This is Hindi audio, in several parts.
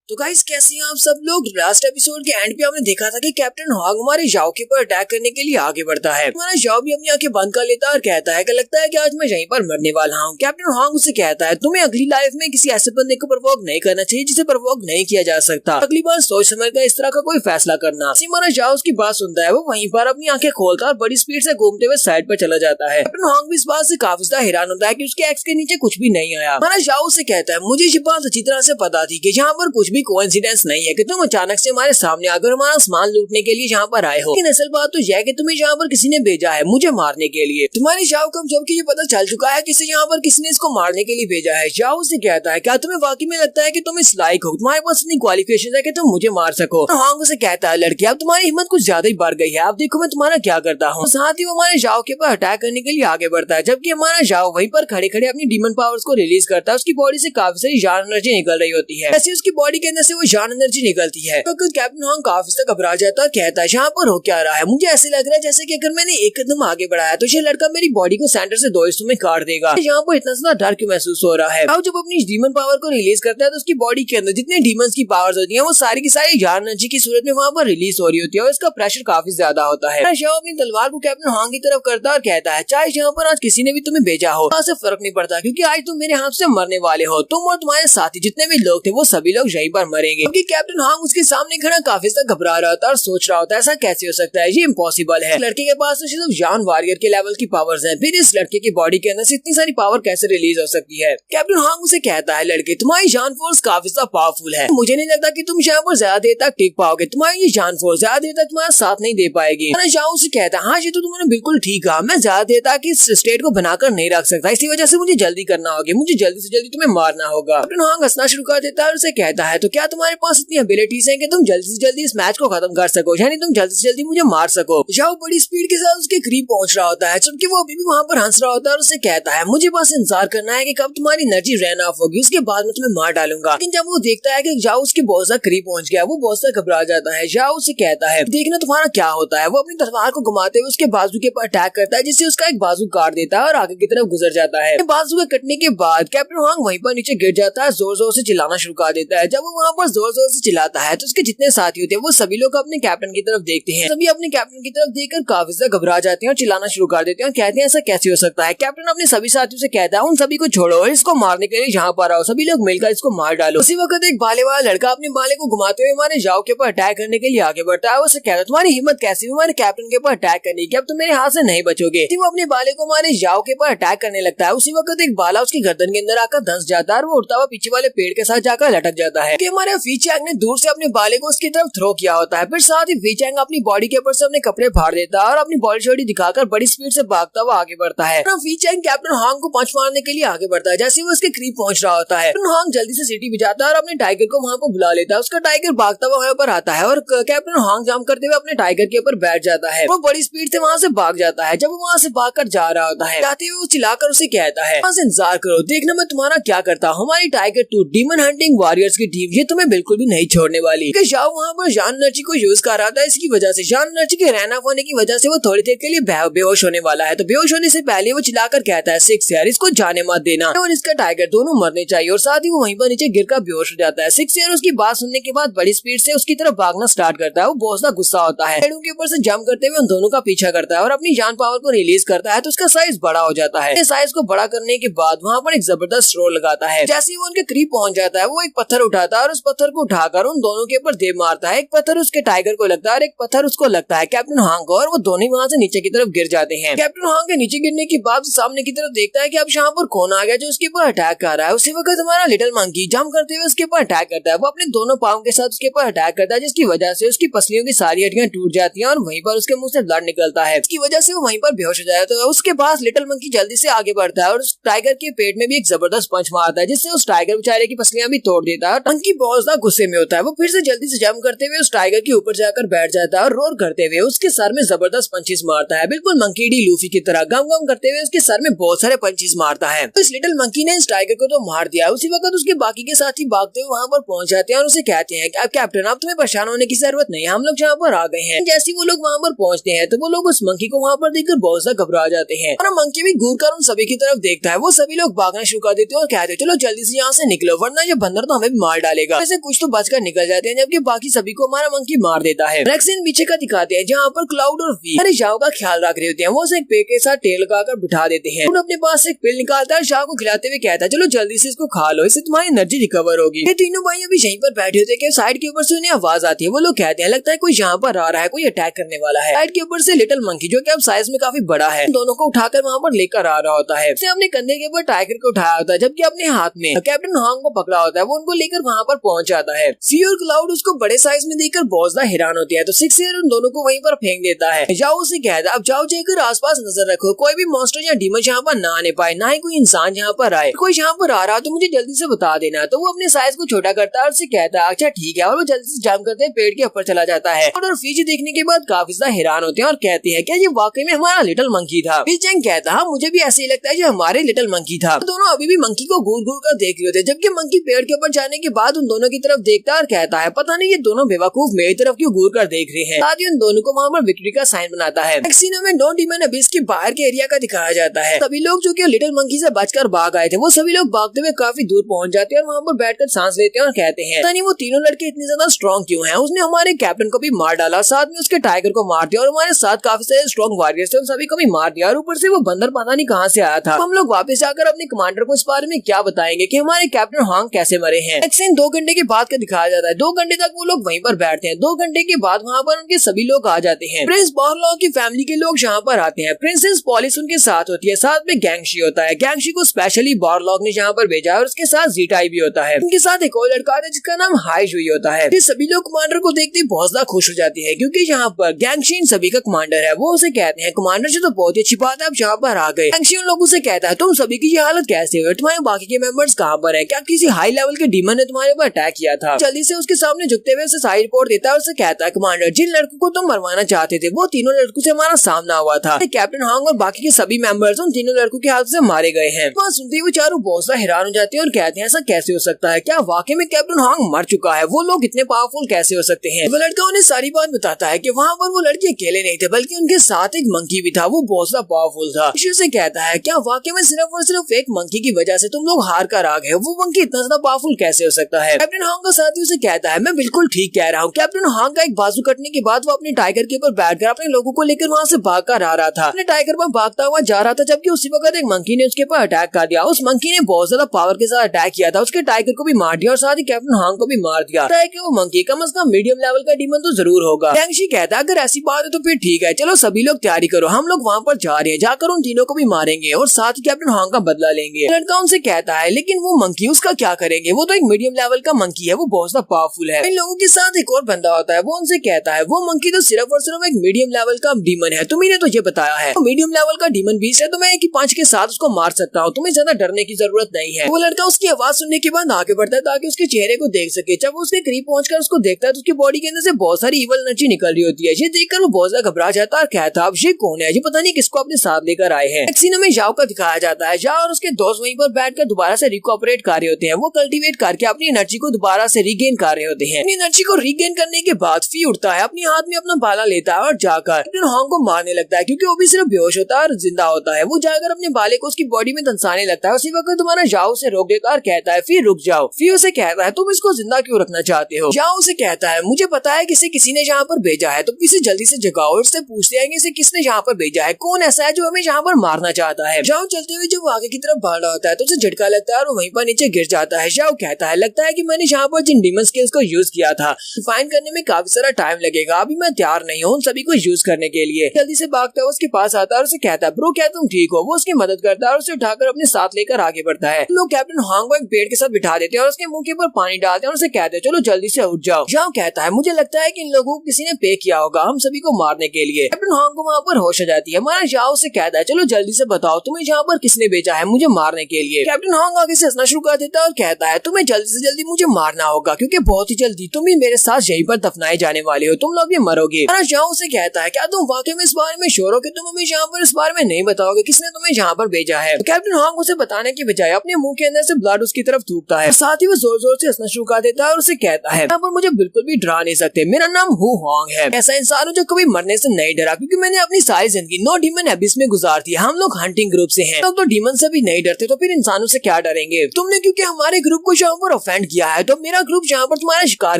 तो गाइस कैसे हैं आप सब लोग। लास्ट एपिसोड के एंड पे हमने देखा था कि कैप्टन हॉग हमारे जाओ के ऊपर अटैक करने के लिए आगे बढ़ता है। हमारा जाओ भी अपनी आंखें बंद कर लेता है और कहता है कि लगता है कि आज मैं यहीं पर मरने वाला हूँ। कैप्टन हॉग उसे कहता है तुम्हें अगली लाइफ में किसी ऐसे बंदे को प्रवोक नहीं करना चाहिए जिसे प्रवोक नहीं किया जा सकता। अगली बार सोच समझ कर इस तरह का कोई फैसला करना। हमारा जाओ उसकी बात सुनता है, वो वहीं पर अपनी आंखें खोलता है और बड़ी स्पीड से घूमते हुए साइड पर चला जाता है। कैप्टन हॉग भी इस बात से काफी ज्यादा हैरान होता है कि उसके एक्स के नीचे कुछ भी नहीं आया। हमारा जाओ उसे कहता है मुझे ये बात अच्छी तरह से पता थी कि यहाँ पर कुछ भी कोइंसिडेंस नहीं है कि तुम अचानक से हमारे सामने आकर हमारा सामान लूटने के लिए यहाँ पर आए हो। लेकिन असल बात तो यह है कि तुम्हें यहाँ पर किसी ने भेजा है मुझे मारने के लिए। तुम्हारी जाओ को जबकि ये पता चल चुका है कि यहाँ पर किसी ने इसको मारने के लिए भेजा है। जाओ से कहता है क्या तुम्हें वाकई में लगता है कि तुम इस लायक हो, तुम्हारे पास इतनी क्वालिफिकेशन है कि तुम मुझे मार सको। हांग से कहता है लड़की अब तुम्हारी हिम्मत कुछ ज्यादा ही बढ़ गई है, अब देखो मैं तुम्हारा क्या करता हूँ। साथ ही वो हमारे जाओ के ऊपर अटैक करने के लिए आगे बढ़ता है, जबकि हमारा जाओ वहीं पर खड़े खड़े अपनी डीमन पावर्स को रिलीज करता है। उसकी बॉडी से काफी सारी जान एनर्जी निकल रही होती है। ऐसी उसकी बॉडी के अंदर से वो जान एनर्जी निकलती है। तो कैप्टन हॉग काफी से घबरा जाता है, कहता है यहाँ पर हो क्या रहा है। मुझे ऐसे लग रहा है जैसे कि अगर मैंने एक कदम आगे बढ़ाया तो ये लड़का मेरी बॉडी को सेंटर से दो हिस्सों में काट देगा। यहाँ पर इतना ज्यादा डर क्यों महसूस हो रहा है। अब जब अपनी डीमन पावर को रिलीज करता है तो उसकी बॉडी के अंदर जितने डीमंस की पावर्स होती है वो सारी की सारी जान एनर्जी की सूरत में वहाँ पर रिलीज हो रही होती है और इसका प्रेशर काफी ज्यादा होता है। शाह अपनी तलवार को कैप्टन हॉग की तरफ करता है और कहता है चाहे यहाँ पर आज किसी ने भी तुम्हें भेजा हो से फर्क नहीं पड़ता, क्योंकि आज तुम मेरे हाथ से मरने वाले हो। तुम और तुम्हारे साथी जितने भी लोग थे वो सभी लोग यहीं पर मरेंगे। क्योंकि कैप्टन हॉग उसके सामने खड़ा काफी ज्यादा घबरा रहा था और सोच रहा होता है ऐसा कैसे हो सकता है, ये इम्पॉसिबल है। लड़के के पास तो सिर्फ जान वॉरियर के लेवल की पावर्स हैं, फिर इस लड़के की बॉडी के अंदर से इतनी सारी पावर कैसे रिलीज हो सकती है। कैप्टन हॉग उसे कहता है लड़के तुम्हारी जान फोर्स काफी ज्यादा पावरफुल है, मुझे नहीं लगता कि तुम यहाँ पर ज्यादा देर तक टिक पाओगे। तुम्हारी ये जान फोर्स ज्यादा देर तक तुम्हारा साथ नहीं दे पाएगी। जाओ उसे कहता है हाँ ये तो तुमने बिल्कुल ठीक कहा, मैं ज्यादा देर तक इस स्टेट को बनाकर नहीं रख सकता, इसी वजह से मुझे जल्दी करना होगा, मुझे जल्दी से जल्दी तुम्हें मारना होगा। कैप्टन हॉग हंसना शुरू कर देता है और उसे कहता है तो क्या तुम्हारे पास इतनी एबिलिटीज हैं कि तुम जल्दी से जल्दी इस मैच को खत्म कर सको, यानी तुम जल्दी से जल्दी मुझे मार सको। जाओ बड़ी स्पीड के साथ उसके करीब पहुंच रहा होता है, जबकि वो अभी भी वहाँ पर हंस रहा होता है और उसे कहता है मुझे बस इंतजार करना है कि कब तुम्हारी एनर्जी रन ऑफ होगी, उसके बाद मैं तुम्हें मार डालूंगा। लेकिन जब वो देखता है कि जाओ उसके बहुत ज्यादा करीब पहुंच गया, वो बहुत ज्यादा घबरा जाता है। जाओ उसे कहता है देखना तुम्हारा क्या होता है। वो अपनी तलवार को घुमाते हुए उसके बाजू के ऊपर अटैक करता है, जिससे उसका एक बाजू काट देता है और आगे की तरफ गुजर जाता है। बाजू के कटने के बाद कैप्टन हॉग वहीं पर नीचे गिर जाता है, जोर जोर से चिल्लाना शुरू कर देता है। जब वो वहाँ पर जोर जोर से चिल्लाता है तो उसके जितने साथी होते हैं वो सभी लोग अपने कैप्टन की तरफ देखते हैं। सभी अपने कैप्टन की तरफ देखकर काफी ज्यादा घबरा जाते हैं और चिल्लाना शुरू कर देते हैं और कहते हैं ऐसा कैसे हो सकता है। कैप्टन अपने सभी साथियों से कहता है उन सभी को छोड़ो, इसको मारने के लिए यहाँ पर आओ, सभी लोग मिलकर इसको मार डालो। उसी वक्त एक बाले वाला लड़का अपने बाले को घुमाते हुए हमारे जाओ के ऊपर अटैक करने के लिए आगे बढ़ता है। उसे कहता है तुम्हारी हिम्मत कैसी हुई हमारे कैप्टन के ऊपर अटैक करने की, अब तुम मेरे हाथ से नहीं बचोगे। वो अपने बाले को हमारे जाओ के ऊपर अटैक करने लगता है। उसी वक्त एक बाला उसकी गर्दन के अंदर आकर धंस जाता है और वो उड़ता हुआ पीछे वाले पेड़ के साथ जाकर लटक जाता है। हमारे फीचैंग ने दूर से अपने बाले को उसकी तरफ थ्रो किया होता है, फिर साथ ही फीचैंग अपनी बॉडी के ऊपर से अपने कपड़े फाड़ देता है और अपनी बॉडी छोड़ी दिखाकर बड़ी स्पीड से भागता हुआ आगे बढ़ता है। फीचैंग कैप्टन हॉग को पंच मारने के लिए आगे बढ़ता है। जैसे वो उसके करीब पहुंच रहा होता है कैप्टन हॉग जल्दी से सीटी बजाता है और अपने टाइगर को वहाँ पर बुला लेता है। उसका टाइगर भागता हुआ वहाँ पर आता है और कैप्टन हॉग जंप करते हुए अपने टाइगर के ऊपर बैठ जाता है। वो बड़ी स्पीड से वहाँ से भाग जाता है। जब वो वहाँ से भाग कर जा रहा होता है जाते हुए वो चिल्लाकर उसे कहता है वहाँ से इंतजार करो, देखना मैं तुम्हारा क्या करता हूँ। हमारी टाइगर 2 डीमन हंटिंग वॉरियर्स की टीम ये तुम्हें बिल्कुल भी नहीं छोड़ने वाली। जाओ वहाँ पर जान एनर्जी को यूज कर रहा था, इसकी वजह से जान एनर्जी के रन ऑफ होने की वजह से वो थोड़ी देर के लिए बेहोश होने वाला है। तो बेहोश होने से पहले वो चिल्लाकर कहता है 6 यार इसको जाने मत देना, और इसका टाइगर दोनों मरने चाहिए। और साथ ही वो वहीं पर नीचे गिरकर बेहोश हो जाता है। 6 यार उसकी बात सुनने के बाद बड़ी स्पीड से उसकी तरफ भागना स्टार्ट करता है। वो बहुत ज्यादा गुस्सा होता है, पेड़ों के ऊपर से जंप करते हुए उन दोनों का पीछा करता है और अपनी जान पावर को रिलीज करता है तो उसका साइज बड़ा हो जाता है। साइज को बड़ा करने के बाद वहाँ पर एक जबरदस्त रोल लगाता है। जैसे ही वो उनके करीब पहुंच जाता है वो एक पत्थर उठाता है और उस पत्थर को उठाकर उन दोनों के ऊपर दे मारता है। एक पत्थर उसके टाइगर को लगता है और एक पत्थर उसको लगता है कैप्टन हॉग को, और वो दोनों वहाँ से नीचे की तरफ गिर जाते हैं। कैप्टन हॉग के नीचे गिरने के बाद सामने की तरफ देखता है कि अब यहाँ पर कौन आ गया जो उसके ऊपर अटैक कर रहा है। उसी वक्त हमारा लिटिल मंकी जंप करते हुए उसके ऊपर अटैक करता है। वो अपने दोनों पाँव के साथ उसके ऊपर अटैक करता है, जिसकी वजह से उसकी पसलियों की सारी हड्डियां टूट जाती हैं और वहीं पर उसके मुंह से ब्लड निकलता है। इसकी वजह से वो वहीं पर बेहोश हो जाता है। उसके बाद लिटिल मंकी जल्दी से आगे बढ़ता है और उस टाइगर के पेट में भी एक जबरदस्त पंच मारता है, जिससे उस टाइगर बेचारे की पसलियां भी तोड़ देता है। मंकी बहुत ज्यादा गुस्से में होता है। वो फिर से जल्दी से जंप करते हुए उस टाइगर के ऊपर जाकर बैठ जाता है और रोर करते हुए उसके सर में जबरदस्त पंचेस मारता है, बिल्कुल मंकी डी लूफी की तरह गम गम करते हुए उसके सर में बहुत सारे पंचेस मारता है। तो इस लिटिल मंकी ने इस टाइगर को तो मार दिया। उसी वक्त उसके बाकी के साथी भागते हुए वहाँ पर पहुंच जाते हैं और उसे कहते हैं कि कैप्टन अब तुम्हें परेशान होने की जरूरत नहीं है, हम लोग यहाँ पर आ गए हैं। जैसे वो लोग वहाँ पर पहुँचते हैं तो वो लोग उस मंकी को वहाँ पर देखकर बहुत ज्यादा घबरा जाते हैं और मंकी भी घूर कर उन सभी की तरफ देखता है। वो सभी लोग भागना शुरू कर देते हैं और कहते हैं चलो जल्दी से यहाँ से निकलो वरना ये बंदर तो हमें भी मार डालेगा। लेगा। वैसे कुछ तो बचकर निकल जाते हैं जबकि बाकी सभी को हमारा मंकी मार देता है। नेक्स्ट सीन पीछे का दिखाते हैं जहाँ पर क्लाउड और वी अरे जाओ का ख्याल रख रहे होते हैं। वो उसे एक पेड़ के साथ टेल लगाकर बिठा देते हैं। अपने पास एक पिल निकालता है, शाह को खिलाते हुए कहता है चलो जल्दी से इसको खा लो, इससे तुम्हारी एनर्जी रिकवर होगी। ये तीनों भाई अभी यहीं पर बैठे होते हैं। साइड के ऊपर से उन्हें आवाज आती है। वो लोग कहते हैं लगता है कोई यहाँ पर आ रहा है, कोई अटैक करने वाला है। साइड के ऊपर से लिटिल मंकी जो कि अब साइज में काफी बड़ा है, दोनों को उठाकर वहाँ पर लेकर आ रहा होता है। उसने अपने कंधे के ऊपर टाइगर को उठाया होता है जबकि अपने हाथ में कैप्टन हॉन्ग को पकड़ा होता है। वो उनको लेकर वहाँ पर पहुंच जाता है। सी और क्लाउड उसको बड़े साइज में देखकर बहुत ज्यादा हैरान होती है, तो सिक्स उन दोनों को वहीं पर फेंक देता है। जाओ उसे कहता है अब जाओ जाकर आसपास नजर रखो, कोई भी मॉन्स्टर या डीमन यहाँ पर ना आने पाए, ना ही कोई इंसान यहाँ पर आए। कोई यहाँ पर आ रहा तो मुझे जल्दी से बता देना। तो वो अपने साइज को छोटा करता है और उसे कहता है अच्छा ठीक है, और वो जल्दी से जंप करते हैं पेड़ के ऊपर चला जाता है। और फीजी देखने के बाद काफी ज्यादा हैरान होते हैं और कहते हैं क्या ये वाकई में हमारा लिटिल मंकी था। फीजंग कहता है मुझे भी ऐसे ही लगता है ये हमारे लिटिल मंकी था। तो दोनों अभी भी मंकी को घूर घूर कर देख रहे होते हैं जबकि मंकी पेड़ के ऊपर जाने के बाद उन दोनों की तरफ देखता है और कहता है पता नहीं ये दोनों बेवकूफ मेरी तरफ क्यों घूर कर देख रहे हैं। साथ ही उन दोनों को वहाँ पर विक्ट्री का साइन बनाता है। नेक्स्ट सीन में डॉन डीमन अबिस के बाहर के एरिया का दिखाया जाता है। सभी लोग जो कि लिटिल मंकी से बचकर भाग आए थे वो सभी लोग भागते हुए काफी दूर पहुंच जाते हैं और वहाँ पर बैठकर सांस लेते हैं और कहते हैं पता नहीं वो तीनों लड़के इतने ज्यादा स्ट्रॉन्ग क्यों हैं। उसने हमारे कैप्टन को भी मार डाला, साथ में उसके टाइगर को मार दिया और हमारे साथ काफी सारे स्ट्रॉन्ग वॉरियर्स थे उन सभी को भी मार दिया। और ऊपर से वो बंदर पता नहीं कहाँ से आया था। हम लोग वापस जाकर अपने कमांडर को इस बारे में क्या बताएंगे कि हमारे कैप्टन हॉन्ग कैसे मरे हैं। नेक्स्ट सीन 2 घंटे के बाद का दिखाया जाता है। 2 घंटे तक वो लोग वहीं पर बैठते हैं। 2 घंटे के बाद वहाँ पर उनके सभी लोग आ जाते हैं। प्रिंस बॉरलॉग की फैमिली के लोग यहाँ पर आते हैं। प्रिंसेस पॉलिस उनके साथ होती है, साथ में गैंगशी होता है। गैंगशी को स्पेशली बॉरलॉग ने यहाँ पर भेजा है और उसके साथ जीटाई भी होता है। उनके साथ एक और लड़का है जिसका नाम हाईजुई होता है। ये सभी लोग कमांडर को देखते बहुत ज्यादा खुश हो जाती है क्योंकि यहाँ पर गैंगशी इन सभी का कमांडर है। वो उसे कहते हैं कमांडर जी तो बहुत ही अच्छी बात है आप यहाँ पर आ गए। गैंगशी उन लोगों से कहता है तुम सभी की ये हालत कैसे हुई, तुम्हारे बाकी के मेंबर्स कहाँ पर हैं, क्या किसी हाई लेवल के डीमन ने तुम्हारे ऊपर अटैक किया था। जल्दी से उसके सामने झुकते हुए उसे सारी रिपोर्ट देता है और उसे कहता है कमांडर जिन लड़कों को तुम मरवाना चाहते थे वो तीनों लड़कों से हमारा सामना हुआ था। कैप्टन हॉन्ग और बाकी के सभी मेंबर्स उन तीनों लड़कों के हाथ से मारे गए हैं। वहाँ सुनते ही वो चारों बहुत ज्यादा हैरान हो जाते हैं और कहते हैं ऐसा कैसे हो सकता है, क्या वाकई में कैप्टन हॉन्ग मर चुका है, वो लोग इतने पावरफुल कैसे हो सकते हैं। वो लड़का उन्हें सारी बात बताता है कि वहाँ पर वो लड़के अकेले नहीं थे बल्कि उनके साथ एक मंकी भी था, वो बहुत ज्यादा पावरफुल था। से कहता है क्या वाकई में सिर्फ और सिर्फ एक मंकी की वजह से तुम लोग हार कर आ गए, वो मंकी इतना ज्यादा पावरफुल कैसे हो सकता है। कैप्टन हॉन्ग का साथी उसे कहता है मैं बिल्कुल ठीक कह रहा हूँ। कैप्टन हॉन्ग का एक बाजू कटने के बाद वो अपने टाइगर के ऊपर बैठकर अपने लोगों को लेकर वहाँ से भाग कर आ रहा था। अपने टाइगर पर भागता हुआ जा रहा था जबकि उसी वक्त एक मंकी ने उसके ऊपर अटैक कर दिया। उस मंकी ने बहुत ज्यादा पावर के साथ अटैक किया था, उसके टाइगर को भी मार दिया और साथ ही कैप्टन हॉन्ग को भी मार दिया। वो मंकी कम से कम मीडियम लेवल का डीमन तो जरूर होगा। गैंगशी कहता है अगर ऐसी बात है तो फिर ठीक है, चलो सभी लोग तैयारी करो, हम लोग वहाँ पर जा रहे हैं, जाकर उन तीनों को भी मारेंगे और साथ ही कैप्टन हॉन्ग का बदला लेंगे। लड़का उनसे कहता है लेकिन वो मंकी उसका क्या करेंगे, वो तो एक मीडियम लेवल का मंकी है, वो बहुत ज्यादा पावरफुल है। इन लोगों के साथ एक और बंदा होता है, वो उनसे कहता है वो मंकी तो सिर्फ और सिर्फ एक मीडियम लेवल का डीमन है, तुम्हें तो ये बताया है मीडियम लेवल का डीमन बीस है, तो मैं एक ही पंच के साथ उसको मार सकता हूँ, तुम्हें ज्यादा डरने की जरूरत नहीं है। वो लड़का उसकी आवाज सुनने के बाद आगे बढ़ता है ताकि उसके चेहरे को देख सके। जब वो उसके करीब पहुंचकर उसको देखता है तो उसकी बॉडी के अंदर से बहुत सारी इवल एनर्जी निकल रही होती है। ये देखकर वो बहुत ज्यादा घबरा जाता है और कहता है अब ये कौन है, ये पता नहीं किसको अपने साथ लेकर आए हैं। सीन में जाओ का दिखाया जाता है। जाओ और उसके दोस्त वहीं पर बैठकर दोबारा से रिकॉपरेट कर रहे होते हैं। वो कल्टीवेट करके अपनी एनर्जी को दोबारा से रीगेन कर रहे होते हैं। अपनी एनर्जी को रीगेन करने के बाद फी उठता है, अपने हाथ में अपना भाला लेता है और जाकर कैप्टन हॉन्ग को मारने लगता है क्योंकि वो भी सिर्फ बेहोश होता है और जिंदा होता है। वो जाकर अपने भाले को उसकी बॉडी में दंसाने लगता है। उसी वक्त तुम्हारा जाओ से रोक देता है और कहता है फिर रुक जाओ। फिर उसे कहता है तुम इसको जिंदा क्यों रखना चाहते हो। जाओ उसे कहता है मुझे पता है किसी ने यहाँ पर भेजा है, तुम इसे जल्दी से जगाओ और इससे पूछते हैं इसे किसने यहाँ पर भेजा है, कौन ऐसा है जो हमें यहाँ पर मारना चाहता है। जाओ चलते हुए जब आगे की तरफ बढ़ रहा होता है तो उसे झटका लगता है और वहीं पर नीचे गिर जाता है। जाओ कहता है लगता है कि मैंने यहाँ पर जिन डीमन स्किल्स को यूज किया था फाइंड करने में काफी सारा टाइम लगेगा, अभी मैं तैयार नहीं हूँ उन सभी को यूज करने के लिए। जल्दी से भागता है उसके पास आता है और उसे कहता है ब्रो क्या तुम ठीक हो। वो उसकी मदद करता है और उसे उठाकर अपने साथ लेकर आगे बढ़ता है। लोग कैप्टन हॉन्ग को एक पेड़ के साथ बिठा देते हैं और उसके मुंह के ऊपर पानी डालते हैं और उसे कहते हैं चलो जल्दी से उठ जाओ। जाओ कहता है मुझे लगता है कि इन लोगों को किसी ने पे किया होगा हम सभी को मारने के लिए। कैप्टन हॉन्ग को वहाँ पर होश आ जाती है। हमारा जाओ से कहता है चलो जल्दी से बताओ तुम्हें यहाँ पर किसने भेजा है मुझे मारने के लिए। कैप्टन हॉन्ग आगे से हंसना शुरू कर देता है और कहता है तुम्हें जल्दी से जल्दी मुझे मारना होगा क्योंकि बहुत ही जल्दी तुम ही मेरे साथ यहीं पर दफनाए जाने वाले हो, तुम लोग भी मरोगे। जाओ से कहता है क्या तुम वाकई में इस बारे में श्योर हो कि तुम हमें यहाँ पर इस बारे में नहीं बताओगे किसने तुम्हें यहाँ पर भेजा है। कैप्टन हॉन्ग उसे बताने की बजाय अपने मुंह के अंदर से ब्लड उसकी तरफ थूकता है, साथ ही वो जोर जोर से हंसना शुरू कर देता है और उसे कहता है यहाँ पर मुझे बिल्कुल भी डरा नहीं सकते, मेरा नाम हु हॉन्ग है, ऐसा इंसान हूँ जो कभी मरने से नहीं डरा क्योंकि मैंने अपनी सारी जिंदगी नो डीमन एबिस में गुजार दी। हम लोग हंटिंग ग्रुप से हैं, लोग तो डीमन से भी नहीं डरते तो फिर इंसानों से क्या डरेंगे। तुमने क्योंकि हमारे ग्रुप को यहाँ पर ऑफेंड किया है तो मेरा ग्रुप जहाँ पर तुम्हारा शिकार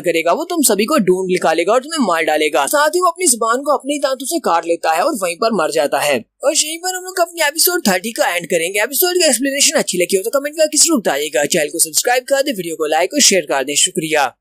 करेगा वो तुम सभी को ढूंढ निकालेगा और तुम्हें मार डालेगा। साथ ही वो अपनी जुबान को अपने दांतों से काट लेता है और वहीं पर मर जाता है। और यहीं पर हम लोग अपनी एपिसोड 30 का एंड करेंगे। एपिसोड की एक्सप्लेनेशन अच्छी लगी हो तो कमेंट करके जरूर बताइएगा। चैनल को सब्सक्राइब कर दे, वीडियो को लाइक और शेयर कर दे। शुक्रिया।